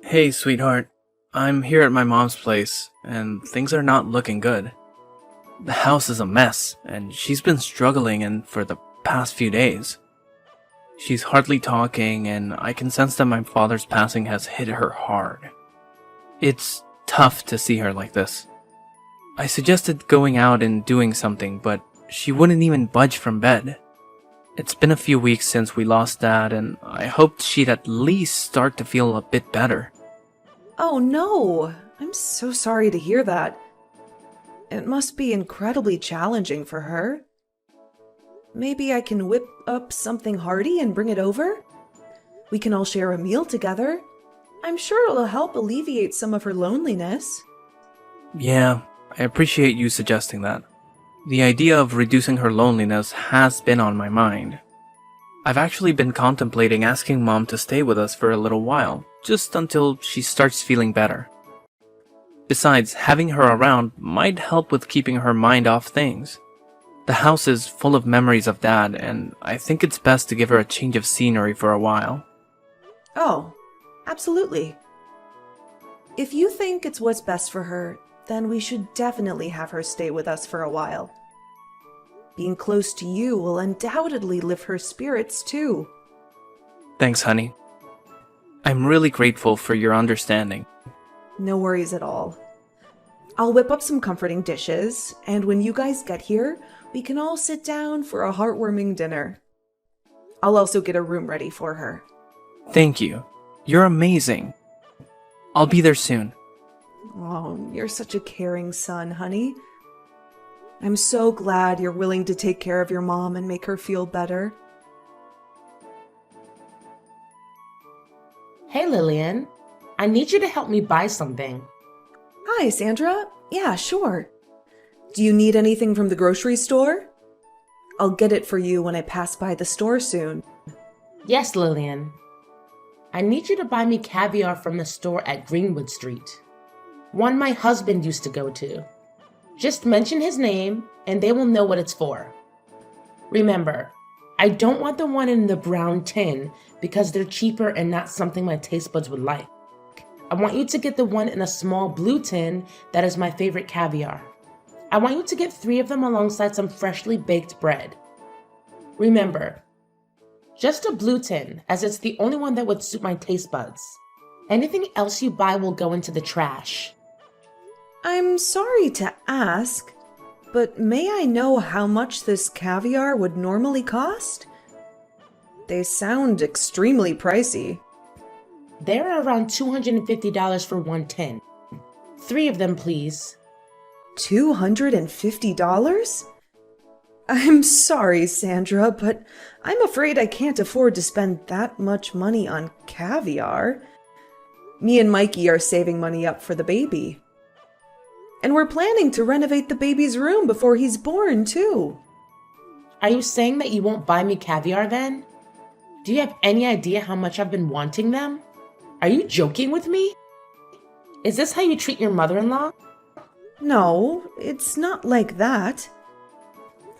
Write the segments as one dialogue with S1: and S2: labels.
S1: Hey, sweetheart. I'm here at my mom's place, and things are not looking good. The house is a mess, and she's been struggling for the past few days. She's hardly talking, and I can sense that my father's passing has hit her hard. It's tough to see her like this. I suggested going out and doing something, but she wouldn't even budge from bed. It's been a few weeks since we lost Dad, and I hoped she'd at least start to feel a bit better.
S2: Oh no! I'm so sorry to hear that. It must be incredibly challenging for her. Maybe I can whip up something hearty and bring it over? We can all share a meal together. I'm sure it'll help alleviate some of her loneliness.
S1: Yeah, I appreciate you suggesting that. The idea of reducing her loneliness has been on my mind. I've actually been contemplating asking Mom to stay with us for a little while, just until she starts feeling better. Besides, having her around might help with keeping her mind off things. The house is full of memories of Dad, and I think it's best to give her a change of scenery for a while.
S2: Oh, absolutely. If you think it's what's best for her, then we should definitely have her stay with us for a while. Being close to you will undoubtedly lift her spirits too.
S1: Thanks, honey. I'm really grateful for your understanding.
S2: No worries at all. I'll whip up some comforting dishes, and when you guys get here, we can all sit down for a heartwarming dinner. I'll also get a room ready for her.
S1: Thank you. You're amazing. I'll be there soon.
S2: Oh, you're such a caring son, honey. I'm so glad you're willing to take care of your mom and make her feel better.
S3: Hey Lillian, I need you to help me buy something.
S2: Hi, Sandra. Yeah, sure. Do you need anything from the grocery store? I'll get it for you when I pass by the store soon.
S3: Yes, Lillian. I need you to buy me caviar from the store at Greenwood Street. One my husband used to go to. Just mention his name and they will know what it's for. Remember, I don't want the one in the brown tin because they're cheaper and not something my taste buds would like. I want you to get the one in a small blue tin that is my favorite caviar. I want you to get 3 of them alongside some freshly baked bread. Remember, just a blue tin, as it's the only one that would suit my taste buds. Anything else you buy will go into the trash.
S2: I'm sorry to ask, but may I know how much this caviar would normally cost? They sound extremely pricey.
S3: They're around $250 for one tin. 3 of them, please.
S2: $250? I'm sorry, Sandra, but I'm afraid I can't afford to spend that much money on caviar. Me and Mikey are saving money up for the baby. And we're planning to renovate the baby's room before he's born, too.
S3: Are you saying that you won't buy me caviar then? Do you have any idea how much I've been wanting them? Are you joking with me? Is this how you treat your mother-in-law?
S2: No, it's not like that.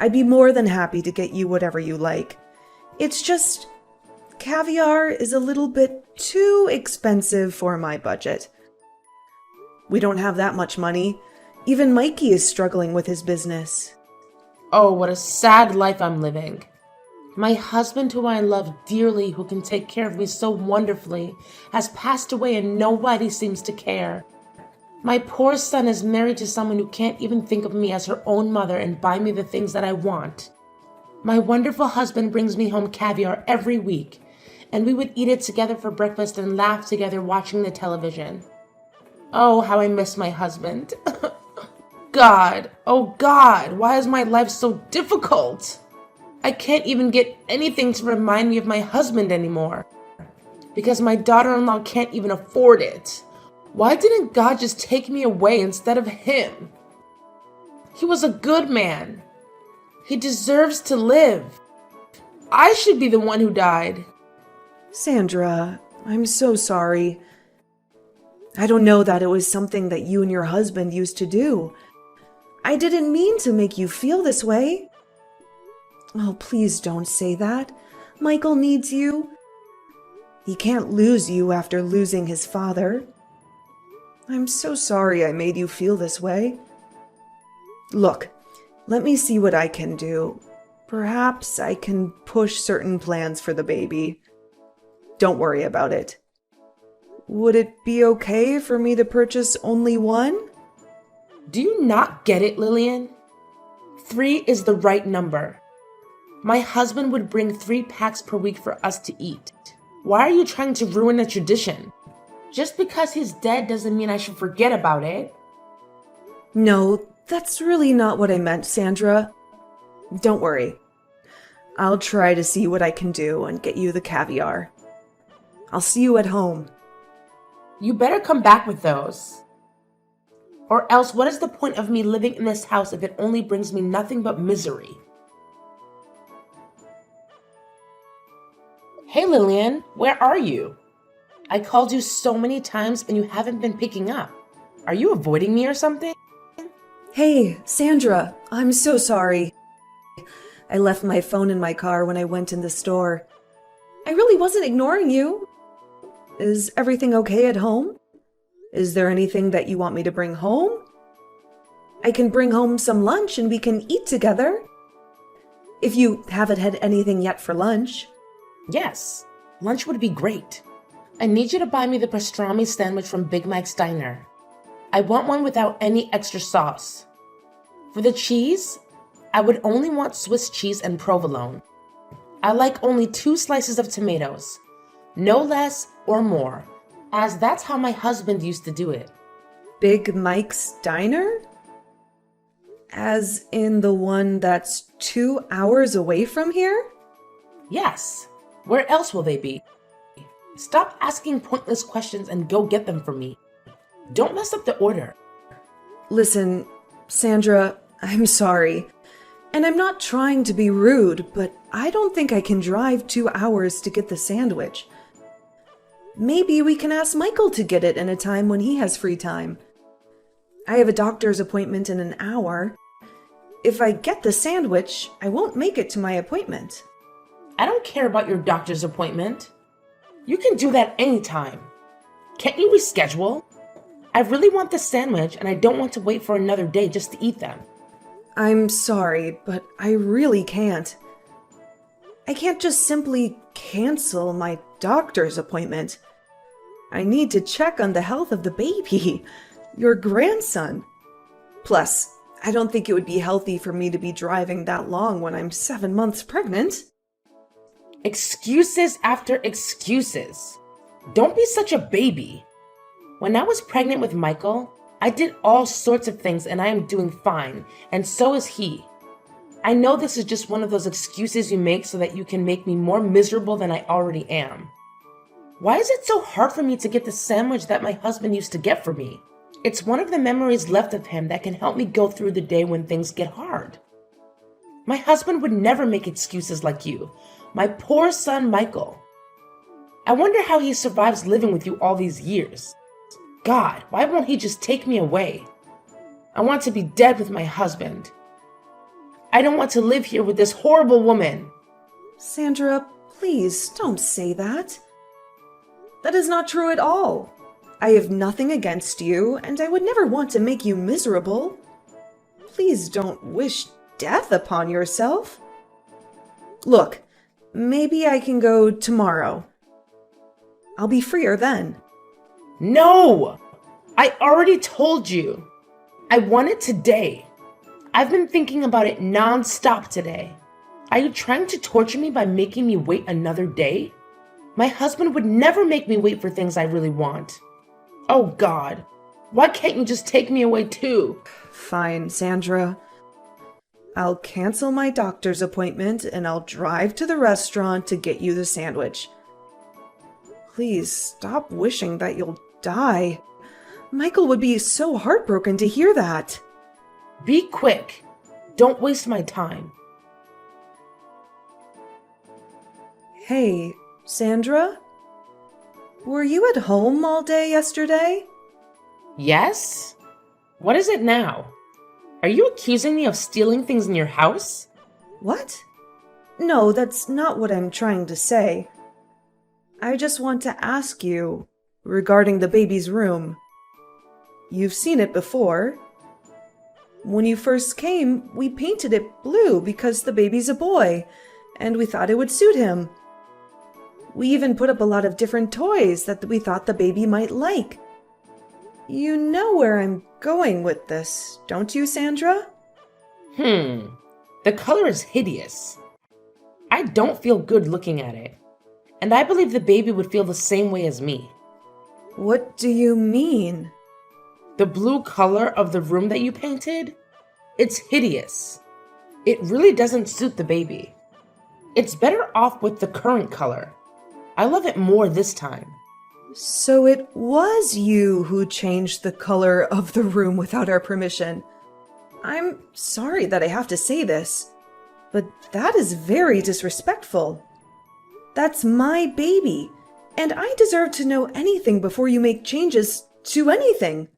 S2: I'd be more than happy to get you whatever you like. It's just, caviar is a little bit too expensive for my budget. We don't have that much money. Even Mikey is struggling with his business.
S3: Oh, what a sad life I'm living. My husband, who I love dearly, who can take care of me so wonderfully, has passed away and nobody seems to care. My poor son is married to someone who can't even think of me as her own mother and buy me the things that I want. My wonderful husband brings me home caviar every week, and we would eat it together for breakfast and laugh together watching the television. Oh, how I miss my husband. God, oh God, why is my life so difficult? I can't even get anything to remind me of my husband anymore, because my daughter-in-law can't even afford it. Why didn't God just take me away instead of him? He was a good man. He deserves to live. I should be the one who died.
S2: Sandra, I'm so sorry. I don't know that it was something that you and your husband used to do. I didn't mean to make you feel this way. Oh, please don't say that. Michael needs you. He can't lose you after losing his father. I'm so sorry I made you feel this way. Look, let me see what I can do. Perhaps I can push certain plans for the baby. Don't worry about it. Would it be okay for me to purchase only one?
S3: Do you not get it, Lillian? 3 is the right number. My husband would bring 3 packs per week for us to eat. Why are you trying to ruin a tradition? Just because he's dead doesn't mean I should forget about it.
S2: No, that's really not what I meant, Sandra. Don't worry. I'll try to see what I can do and get you the caviar. I'll see you at home.
S3: You better come back with those. Or else, what is the point of me living in this house if it only brings me nothing but misery? Hey Lillian, where are you? I called you so many times and you haven't been picking up. Are you avoiding me or something?
S2: Hey, Sandra, I'm so sorry. I left my phone in my car when I went in the store. I really wasn't ignoring you. Is everything okay at home? Is there anything that you want me to bring home? I can bring home some lunch and we can eat together. If you haven't had anything yet for lunch.
S3: Yes, lunch would be great. I need you to buy me the pastrami sandwich from Big Mike's Diner. I want one without any extra sauce. For the cheese, I would only want Swiss cheese and provolone. I like only 2 slices of tomatoes, no less or more, as that's how my husband used to do it.
S2: Big Mike's Diner? As in the one that's 2 hours away from here?
S3: Yes, where else will they be? Stop asking pointless questions and go get them for me. Don't mess up the order.
S2: Listen, Sandra, I'm sorry. And I'm not trying to be rude, but I don't think I can drive 2 hours to get the sandwich. Maybe we can ask Michael to get it in a time when he has free time. I have a doctor's appointment in an hour. If I get the sandwich, I won't make it to my appointment.
S3: I don't care about your doctor's appointment. You can do that anytime. Can't you reschedule? I really want the sandwich and I don't want to wait for another day just to eat them.
S2: I'm sorry, but I really can't. I can't just simply cancel my doctor's appointment. I need to check on the health of the baby, your grandson. Plus, I don't think it would be healthy for me to be driving that long when I'm 7 months pregnant.
S3: Excuses after excuses. Don't be such a baby. When I was pregnant with Michael, I did all sorts of things and I am doing fine, and so is he. I know this is just one of those excuses you make so that you can make me more miserable than I already am. Why is it so hard for me to get the sandwich that my husband used to get for me? It's one of the memories left of him that can help me go through the day when things get hard. My husband would never make excuses like you. My poor son, Michael. I wonder how he survives living with you all these years. God, why won't he just take me away? I want to be dead with my husband. I don't want to live here with this horrible woman.
S2: Sandra, please don't say that. That is not true at all. I have nothing against you, and I would never want to make you miserable. Please don't wish death upon yourself. Look, maybe I can go tomorrow. I'll be freer then.
S3: No! I already told you. I want it today. I've been thinking about it non-stop today. Are you trying to torture me by making me wait another day? My husband would never make me wait for things I really want. Oh God, why can't you just take me away too?
S2: Fine, Sandra. I'll cancel my doctor's appointment and I'll drive to the restaurant to get you the sandwich. Please stop wishing that you'll die. Michael would be so heartbroken to hear that.
S3: Be quick. Don't waste my time.
S2: Hey, Sandra? Were you at home all day yesterday?
S3: Yes? What is it now? Are you accusing me of stealing things in your house?
S2: What? No, that's not what I'm trying to say. I just want to ask you regarding the baby's room. You've seen it before. When you first came, we painted it blue because the baby's a boy, and we thought it would suit him. We even put up a lot of different toys that we thought the baby might like. You know where I'm going with this, don't you, Sandra?
S3: The color is hideous. I don't feel good looking at it. And I believe the baby would feel the same way as me.
S2: What do you mean?
S3: The blue color of the room that you painted? It's hideous. It really doesn't suit the baby. It's better off with the current color. I love it more this time.
S2: So it was you who changed the color of the room without our permission. I'm sorry that I have to say this, but that is very disrespectful. That's my baby, and I deserve to know anything before you make changes to anything.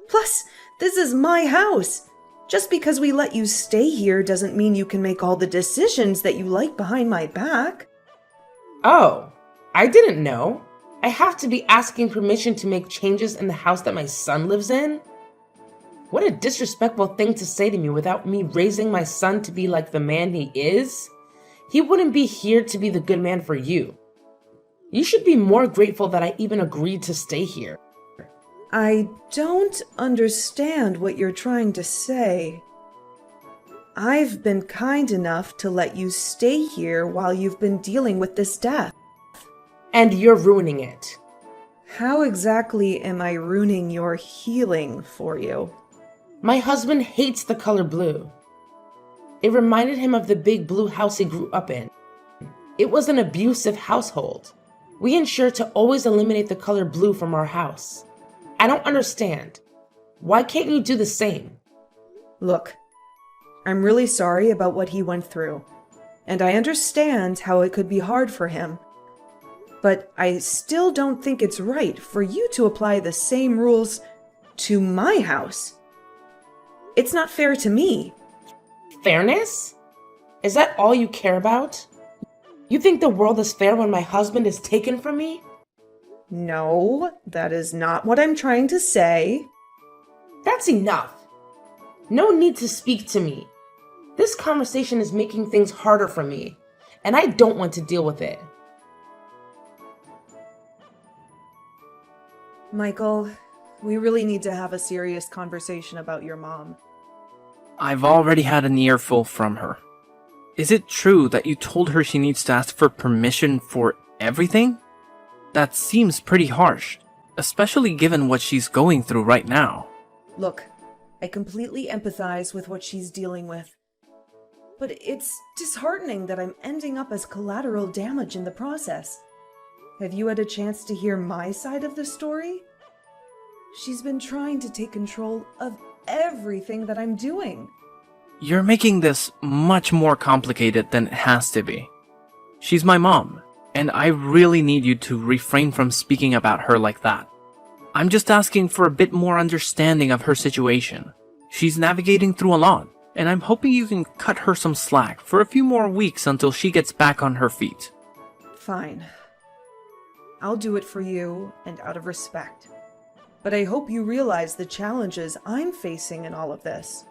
S2: Plus, this is my house. Just because we let you stay here doesn't mean you can make all the decisions that you like behind my back.
S3: Oh, I didn't know. I have to be asking permission to make changes in the house that my son lives in? What a disrespectful thing to say to me without me raising my son to be like the man he is. He wouldn't be here to be the good man for you. You should be more grateful that I even agreed to stay here.
S2: I don't understand what you're trying to say. I've been kind enough to let you stay here while you've been dealing with this death.
S3: And you're ruining it.
S2: How exactly am I ruining your healing for you?
S3: My husband hates the color blue. It reminded him of the big blue house he grew up in. It was an abusive household. We ensure to always eliminate the color blue from our house. I don't understand. Why can't you do the same?
S2: Look, I'm really sorry about what he went through, and I understand how it could be hard for him. But I still don't think it's right for you to apply the same rules to my house. It's not fair to me.
S3: Fairness? Is that all you care about? You think the world is fair when my husband is taken from me?
S2: No, that is not what I'm trying to say.
S3: That's enough. No need to speak to me. This conversation is making things harder for me, and I don't want to deal with it.
S2: Michael, we really need to have a serious conversation about your mom.
S1: I've already had an earful from her. Is it true that you told her she needs to ask for permission for everything? That seems pretty harsh, especially given what she's going through right now.
S2: Look, I completely empathize with what she's dealing with. But it's disheartening that I'm ending up as collateral damage in the process. Have you had a chance to hear my side of the story? She's been trying to take control of everything that I'm doing.
S1: You're making this much more complicated than it has to be. She's my mom, and I really need you to refrain from speaking about her like that. I'm just asking for a bit more understanding of her situation. She's navigating through a lot, and I'm hoping you can cut her some slack for a few more weeks until she gets back on her feet.
S2: Fine. I'll do it for you and out of respect. But I hope you realize the challenges I'm facing in all of this.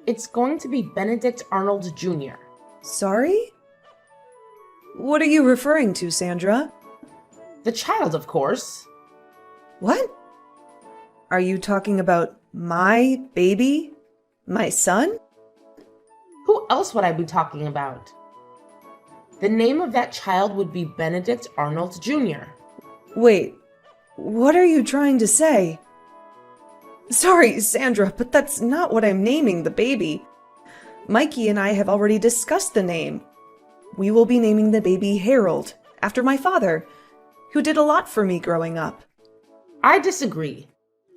S3: It's going to be Benedict Arnold Jr.
S2: Sorry? What are you referring to, Sandra?
S3: The child, of course.
S2: What? Are you talking about my baby? My son?
S3: Who else would I be talking about? The name of that child would be Benedict Arnold Jr.
S2: Wait, what are you trying to say? Sorry, Sandra, but that's not what I'm naming the baby. Mikey and I have already discussed the name. We will be naming the baby Harold, after my father, who did a lot for me growing up.
S3: I disagree.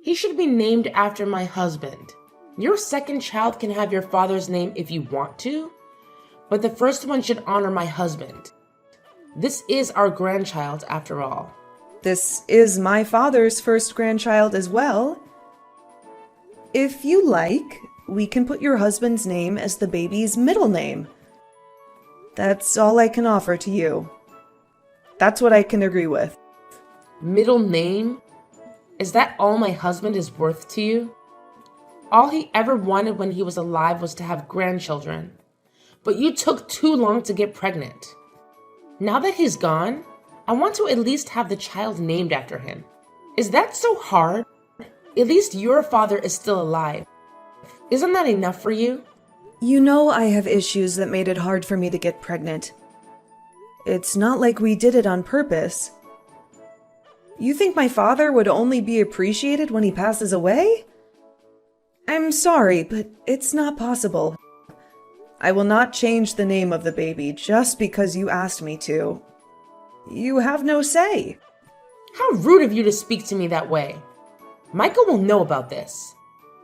S3: He should be named after my husband. Your second child can have your father's name if you want to, but the first one should honor my husband. This is our grandchild, after all.
S2: This is my father's first grandchild as well. If you like, we can put your husband's name as the baby's middle name. That's all I can offer to you. That's what I can agree with.
S3: Middle name? Is that all my husband is worth to you? All he ever wanted when he was alive was to have grandchildren. But you took too long to get pregnant. Now that he's gone, I want to at least have the child named after him. Is that so hard? At least your father is still alive. Isn't that enough for you?
S2: You know I have issues that made it hard for me to get pregnant. It's not like we did it on purpose. You think my father would only be appreciated when he passes away? I'm sorry, but it's not possible. I will not change the name of the baby just because you asked me to. You have no say.
S3: How rude of you to speak to me that way. Michael will know about this.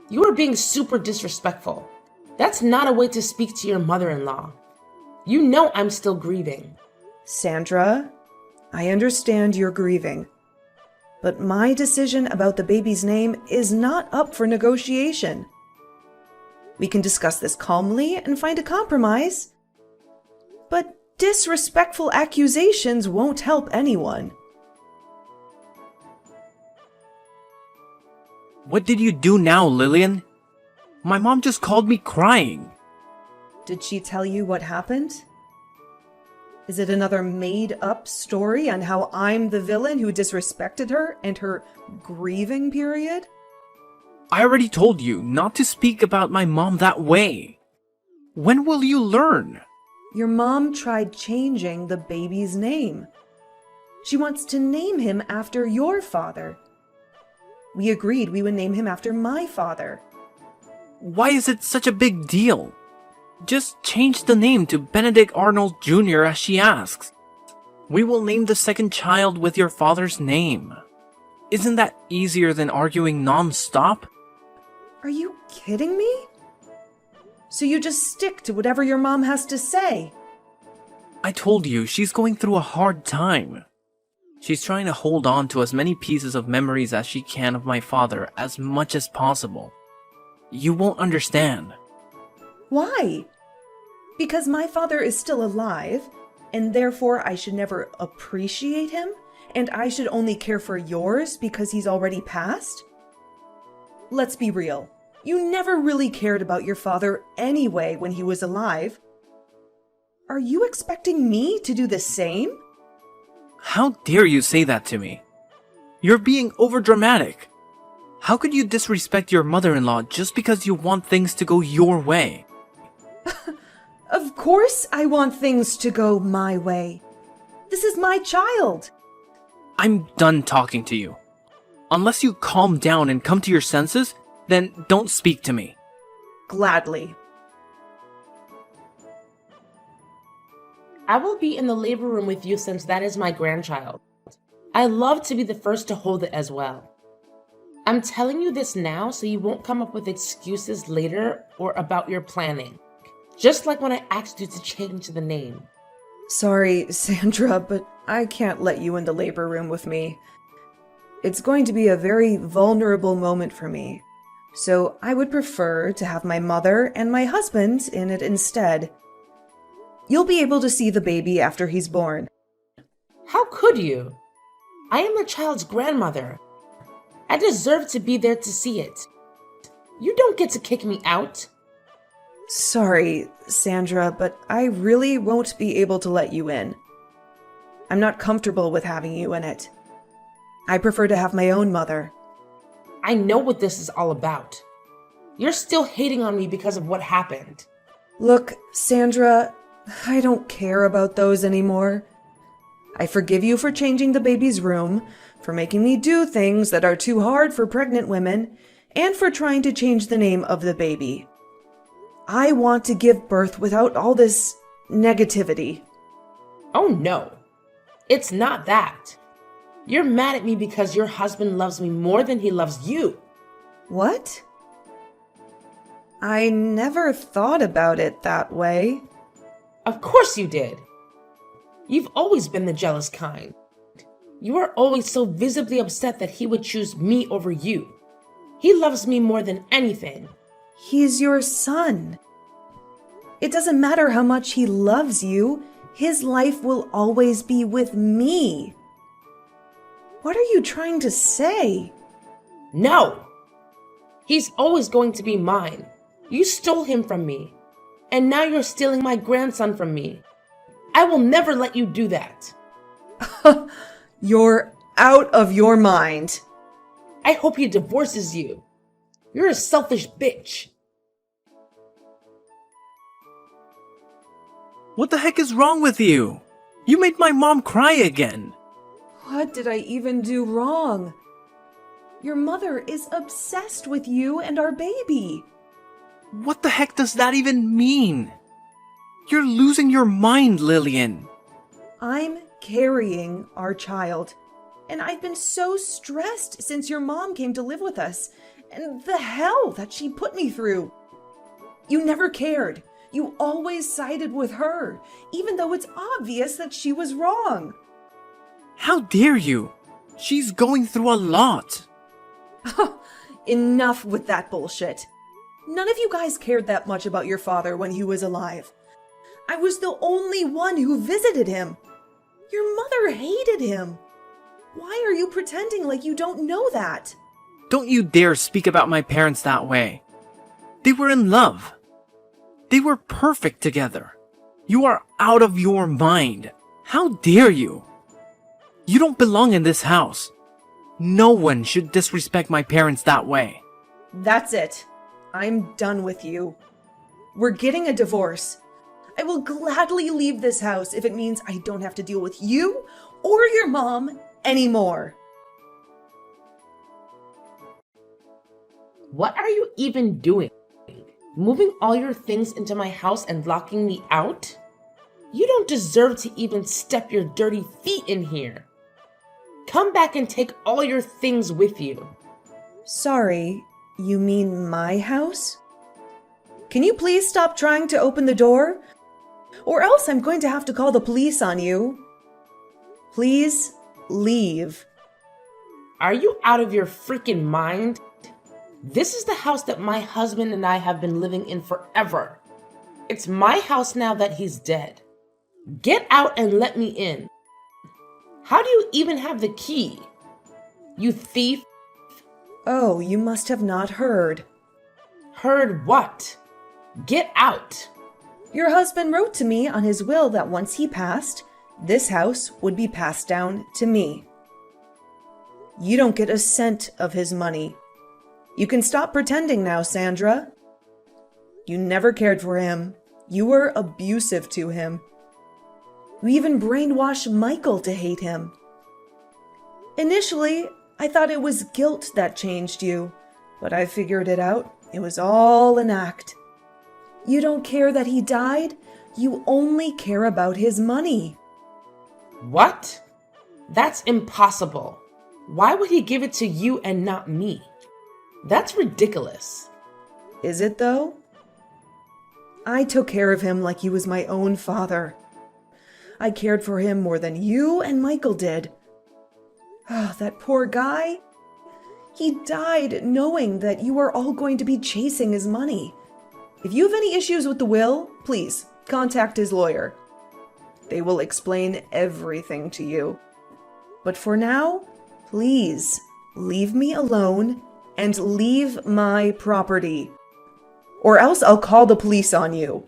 S3: You are being super disrespectful. That's not a way to speak to your mother-in-law. You know I'm still grieving.
S2: Sandra, I understand you're grieving. But my decision about the baby's name is not up for negotiation. We can discuss this calmly and find a compromise. But disrespectful accusations won't help anyone.
S1: What did you do now, Lillian? My mom just called me crying.
S2: Did she tell you what happened? Is it another made-up story on how I'm the villain who disrespected her and her grieving period?
S1: I already told you not to speak about my mom that way. When will you learn?
S2: Your mom tried changing the baby's name. She wants to name him after your father. We agreed we would name him after my father.
S1: Why is it such a big deal? Just change the name to Benedict Arnold Jr. as she asks. We will name the second child with your father's name. Isn't that easier than arguing non-stop?
S2: Are you kidding me? So you just stick to whatever your mom has to say?
S1: I told you, she's going through a hard time. She's trying to hold on to as many pieces of memories as she can of my father as much as possible. You won't understand.
S2: Why? Because my father is still alive, and therefore I should never appreciate him, and I should only care for yours because he's already passed? Let's be real. You never really cared about your father anyway when he was alive. Are you expecting me to do the same?
S1: How dare you say that to me? You're being overdramatic. How could you disrespect your mother-in-law just because you want things to go your way?
S2: Of course I want things to go my way. This is my child.
S1: I'm done talking to you. Unless you calm down and come to your senses, then don't speak to me.
S2: Gladly.
S3: I will be in the labor room with you since that is my grandchild. I love to be the first to hold it as well. I'm telling you this now so you won't come up with excuses later or about your planning. Just like when I asked you to change the name.
S2: Sorry, Sandra, but I can't let you in the labor room with me. It's going to be a very vulnerable moment for me, so I would prefer to have my mother and my husband in it instead. You'll be able to see the baby after he's born.
S3: How could you? I am the child's grandmother. I deserve to be there to see it. You don't get to kick me out.
S2: Sorry, Sandra, but I really won't be able to let you in. I'm not comfortable with having you in it. I prefer to have my own mother.
S3: I know what this is all about. You're still hating on me because of what happened.
S2: Look, Sandra, I don't care about those anymore. I forgive you for changing the baby's room, for making me do things that are too hard for pregnant women, and for trying to change the name of the baby. I want to give birth without all this negativity.
S3: Oh no, it's not that. You're mad at me because your husband loves me more than he loves you.
S2: What? I never thought about it that way.
S3: Of course you did. You've always been the jealous kind. You are always so visibly upset that he would choose me over you. He loves me more than anything.
S2: He's your son. It doesn't matter how much he loves you. His life will always be with me. What are you trying to say?
S3: No! He's always going to be mine. You stole him from me. And now you're stealing my grandson from me. I will never let you do that.
S2: You're out of your mind.
S3: I hope he divorces you. You're a selfish bitch.
S1: What the heck is wrong with you? You made my mom cry again.
S2: What did I even do wrong? Your mother is obsessed with you and our baby.
S1: What the heck does that even mean? You're losing your mind, Lillian.
S2: I'm carrying our child. And I've been so stressed since your mom came to live with us. And the hell that she put me through. You never cared. You always sided with her, even though it's obvious that she was wrong.
S1: How dare you? She's going through a lot.
S2: Enough with that bullshit. None of you guys cared that much about your father when he was alive. I was the only one who visited him. Your mother hated him. Why are you pretending like you don't know that?
S1: Don't you dare speak about my parents that way. They were in love. They were perfect together. You are out of your mind. How dare you? You don't belong in this house. No one should disrespect my parents that way.
S2: That's it. I'm done with you. We're getting a divorce. I will gladly leave this house if it means I don't have to deal with you or your mom anymore.
S3: What are you even doing? Moving all your things into my house and locking me out? You don't deserve to even step your dirty feet in here. Come back and take all your things with you.
S2: Sorry, you mean my house? Can you please stop trying to open the door? Or else I'm going to have to call the police on you. Please leave.
S3: Are you out of your freaking mind? This is the house that my husband and I have been living in forever. It's my house now that he's dead. Get out and let me in. How do you even have the key? You thief.
S2: Oh, you must have not heard.
S3: Heard what? Get out.
S2: Your husband wrote to me on his will that once he passed, this house would be passed down to me. You don't get a cent of his money. You can stop pretending now, Sandra. You never cared for him. You were abusive to him. You even brainwashed Michael to hate him. Initially, I thought it was guilt that changed you, but I figured it out. It was all an act. You don't care that he died. You only care about his money.
S3: What? That's impossible. Why would he give it to you and not me? That's ridiculous.
S2: Is it though? I took care of him like he was my own father. I cared for him more than you and Michael did. Oh, that poor guy. He died knowing that you are all going to be chasing his money. If you have any issues with the will, please contact his lawyer. They will explain everything to you. But for now, please leave me alone and leave my property. Or else I'll call the police on you.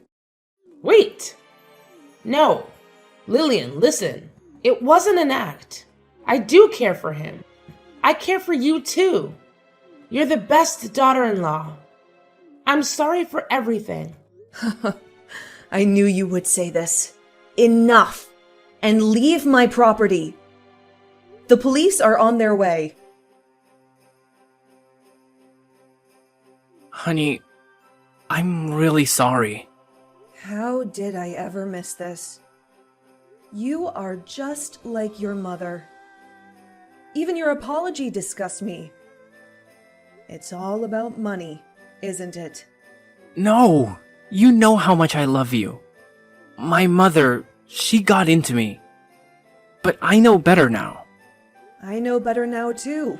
S3: Wait! No. Lillian, listen. It wasn't an act. I do care for him. I care for you too. You're the best daughter-in-law. I'm sorry for everything.
S2: I knew you would say this. Enough! And leave my property. The police are on their way.
S1: Honey, I'm really sorry.
S2: How did I ever miss this? You are just like your mother. Even your apology disgusts me. It's all about money, isn't it?
S1: No! You know how much I love you. My mother, she got into me. But I know better now.
S2: I know better now, too.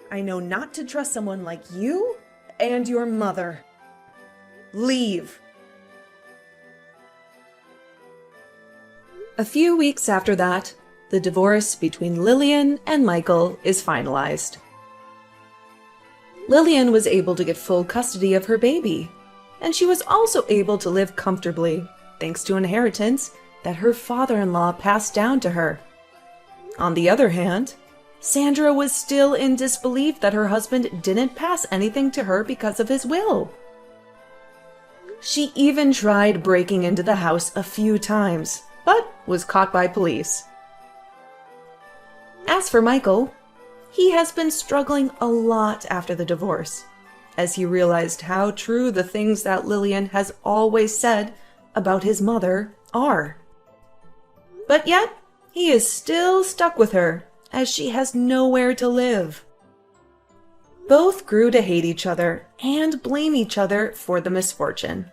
S2: I know not to trust someone like you and your mother. Leave. A few weeks after that, the divorce between Lillian and Michael is finalized. Lillian was able to get full custody of her baby, and she was also able to live comfortably, thanks to inheritance that her father-in-law passed down to her. On the other hand, Sandra was still in disbelief that her husband didn't pass anything to her because of his will. She even tried breaking into the house a few times, but was caught by police. As for Michael, he has been struggling a lot after the divorce, as he realized how true the things that Lillian has always said about his mother are. But yet, he is still stuck with her, as she has nowhere to live. Both grew to hate each other and blame each other for the misfortune.